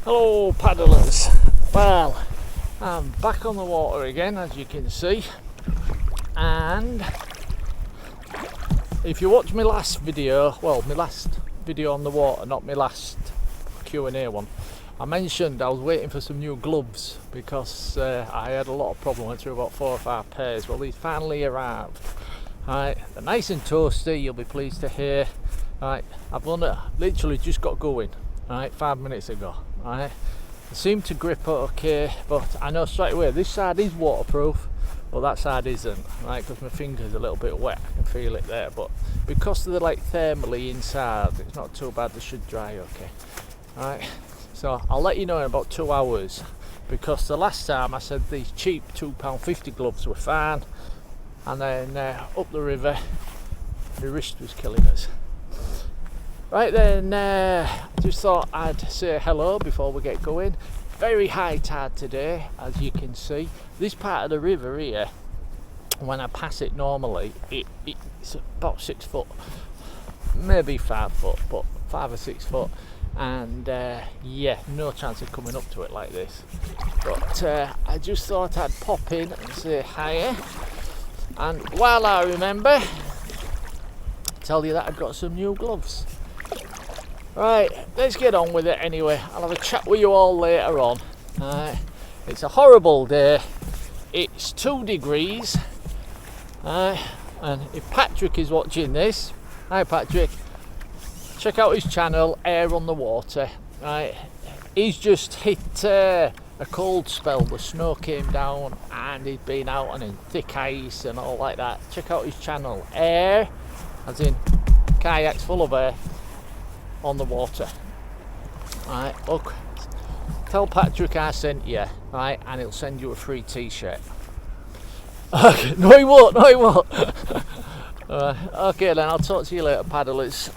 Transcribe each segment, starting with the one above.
Hello paddlers, well I'm back on the water again, as you can see, and if you watch my last video, well my last video on the water, not my last Q&A one, I mentioned I was waiting for some new gloves because I had a lot of problems, went through about 4 or 5 pairs. Well, these finally arrived. Right, they're nice and toasty, you'll be pleased to hear. Right, I've literally just got going, right, 5 minutes ago. Right, they seem to grip okay, but I know straight away this side is waterproof, but that side isn't, right, because my finger's a little bit wet, I can feel it there, but because they're like thermally inside, it's not too bad, they should dry okay. Right, so I'll let you know in about 2 hours, because the last time I said these cheap £2.50 gloves were fine, and then up the river my wrist was killing us. Right then, just thought I'd say hello before we get going. Very high tide today, as you can see. This part of the river here, when I pass it normally, it's about 6 foot, maybe 5 foot, but 5 or 6 foot. And yeah, no chance of coming up to it like this. But I just thought I'd pop in and say hiya. And while I remember, tell you that I've got some new gloves. Right, let's get on with it anyway. I'll have a chat with you all later on. It's a horrible day. It's 2 degrees. And if Patrick is watching this, hi Patrick, check out his channel, Air on the Water. Right, he's just hit a cold spell. The snow came down and he's been out on in thick ice and all like that. Check out his channel, Air, as in kayaks full of air, on the water. Right, look, tell Patrick I sent you, right, and he'll send you a free t-shirt. Okay, no he won't. Okay then, I'll talk to you later, paddlers.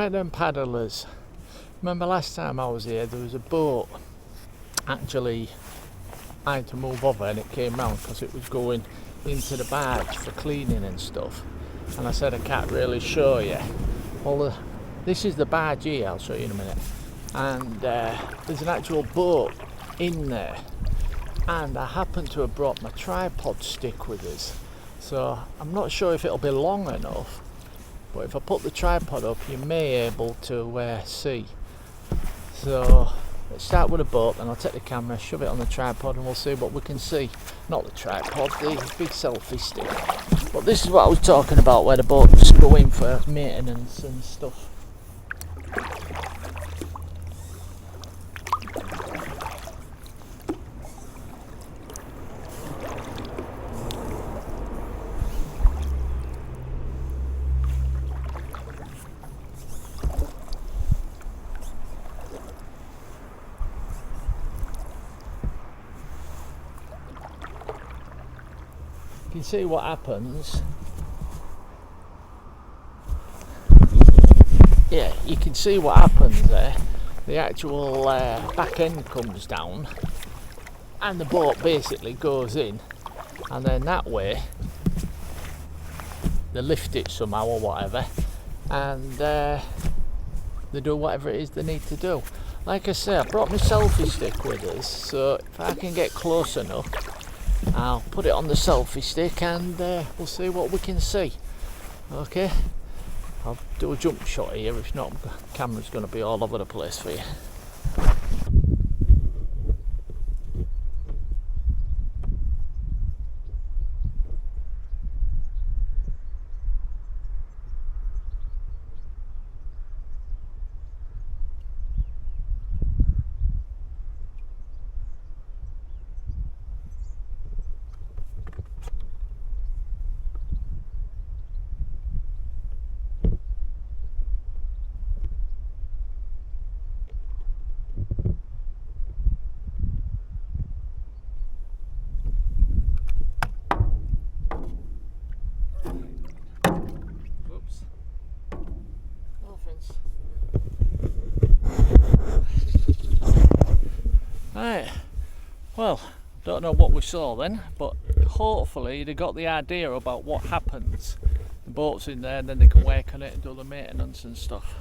Right then, paddlers. Remember last time I was here, there was a boat. Actually, I had to move over and it came round because it was going into the barge for cleaning and stuff. And I said I can't really show you. Well, this is the barge here, I'll show you in a minute. And there's an actual boat in there. And I happen to have brought my tripod stick with us. So I'm not sure if it'll be long enough. But if I put the tripod up, you may be able to see. So let's start with a boat, and I'll take the camera, shove it on the tripod, and we'll see what we can see. Not the tripod, the big selfie stick. But this is what I was talking about, where the boats go in for maintenance and stuff. You can see what happens. Yeah, you can see what happens there. The actual back end comes down and the boat basically goes in, and then that way they lift it somehow or whatever, and they do whatever it is they need to do. Like I say, I brought my selfie stick with us, so if I can get close enough, I'll put it on the selfie stick and we'll see what we can see. Okay, I'll do a jump shot here, if not the camera's going to be all over the place for you. Right, well, don't know what we saw then, but hopefully you'd have got the idea about what happens. The boat's in there and then they can work on it and do the maintenance and stuff.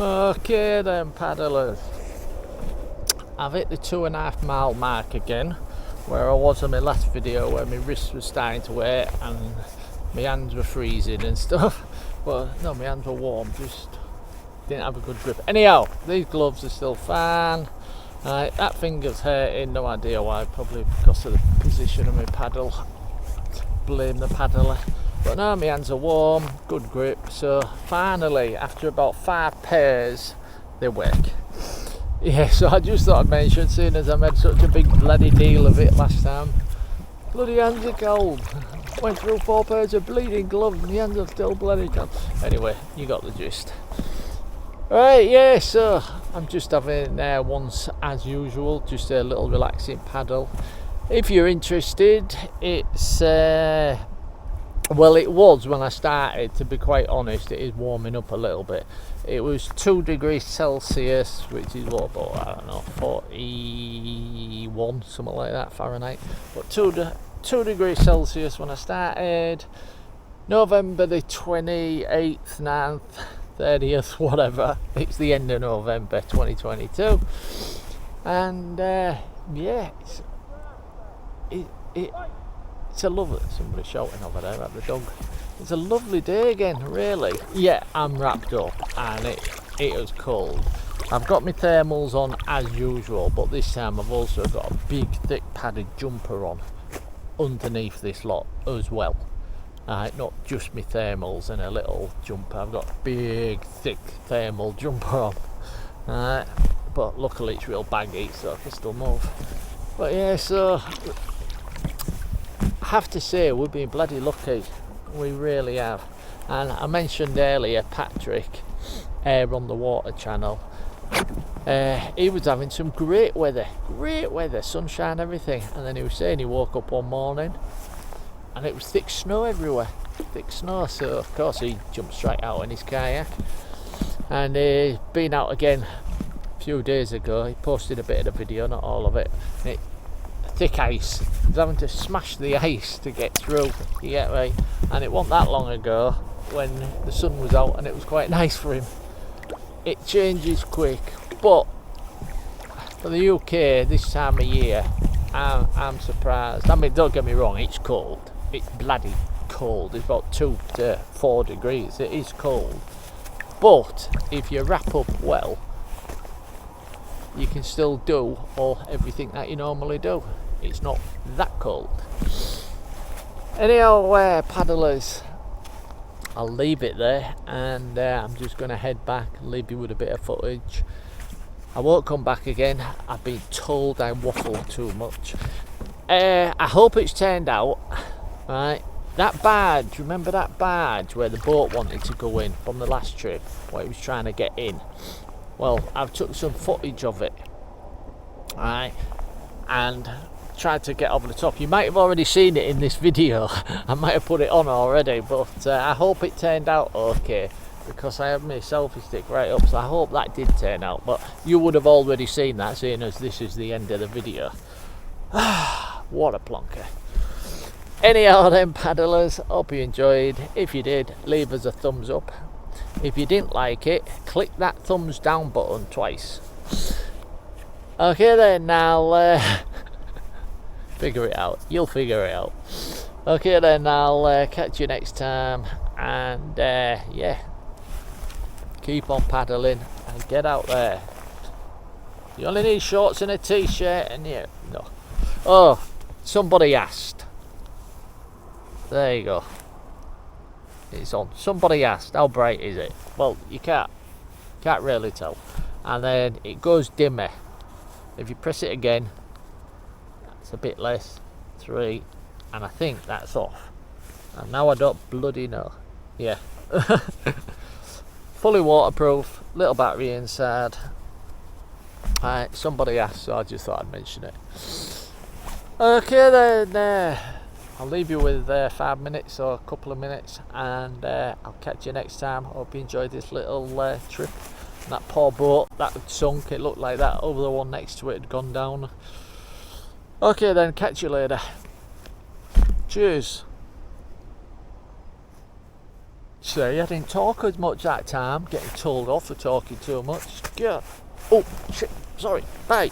Okay then, paddlers, I've hit the 2.5 mile mark again, where I was on my last video, where my wrists were starting to hurt and my hands were freezing and stuff. Well, no, my hands were warm, just didn't have a good grip. Anyhow, these gloves are still fine. That finger's hurting, no idea why, probably because of the position of my paddle. Blame the paddler. But now my hands are warm, good grip, so finally, after about 5 pairs, they work. Yeah, so I just thought I'd mention, seeing as I made such a big bloody deal of it last time. Bloody hands are cold. Went through 4 pairs of bleeding gloves and the hands are still bloody cold. Anyway, you got the gist. Right, yeah, so I'm just having once as usual, just a little relaxing paddle. If you're interested, it's well, it was when I started, to be quite honest. It is warming up a little bit. It was 2 degrees Celsius, which is what, about, I don't know, 41, something like that, Fahrenheit. But 2 degrees Celsius when I started. November the 28th, 9th, 30th, whatever. It's the end of November 2022. And yeah, it's a lovely, somebody shouting over there at the dog. It's a lovely day again, really. Yeah, I'm wrapped up and it is cold. I've got my thermals on as usual, but this time I've also got a big thick padded jumper on underneath this lot as well. Not just my thermals and a little jumper. I've got a big thick thermal jumper on. But luckily it's real baggy, so I can still move. But yeah, so I have to say we've been bloody lucky. We really have. And I mentioned earlier Patrick on the Water channel. He was having some great weather, sunshine, everything. And then he was saying he woke up one morning and it was thick snow everywhere. So of course he jumped straight out in his kayak. And he's been out again a few days ago. He posted a bit of the video, not all of it. Thick ice. He was having to smash the ice to get through, you get me? And it wasn't that long ago when the sun was out and it was quite nice for him. It changes quick, but for the UK this time of year, I'm surprised. I mean, don't get me wrong, it's cold. It's bloody cold. It's about 2 to 4 degrees. It is cold. But if you wrap up well, you can still do everything that you normally do. It's not that cold. Anyhow, paddlers, I'll leave it there, and I'm just going to head back and leave you with a bit of footage. I won't come back again. I've been told I waffle too much. I hope it's turned out right. That barge, remember that barge where the boat wanted to go in from the last trip, where it was trying to get in? Well, I've took some footage of it, right, and tried to get over the top. You might have already seen it in this video. I might have put it on already, but I hope it turned out okay, because I have my selfie stick right up, so I hope that did turn out. But you would have already seen that, seeing as this is the end of the video. What a plonker. Anyhow then, paddlers, hope you enjoyed. If you did, leave us a thumbs up. If you didn't like it, click that thumbs down button twice. Okay then, now figure it out. You'll figure it out. Okay then, I'll catch you next time, and yeah, keep on paddling and get out there. You only need shorts and a t-shirt, and yeah, no. Oh, somebody asked. There you go. It's on. Somebody asked, how bright is it? Well, you can't really tell. And then it goes dimmer. If you press it again, it's a bit less. 3, and I think that's off. And now I don't bloody know. Yeah. Fully waterproof, little battery inside. Somebody asked, so I just thought I'd mention it. Okay then, I'll leave you with 5 minutes or a couple of minutes, and I'll catch you next time. Hope you enjoyed this little trip. That poor boat that had sunk, it looked like that over the one next to it had gone down. Okay then, catch you later. Cheers. See, I didn't talk as much that time, getting told off for talking too much. Yeah. Oh shit, sorry, bye.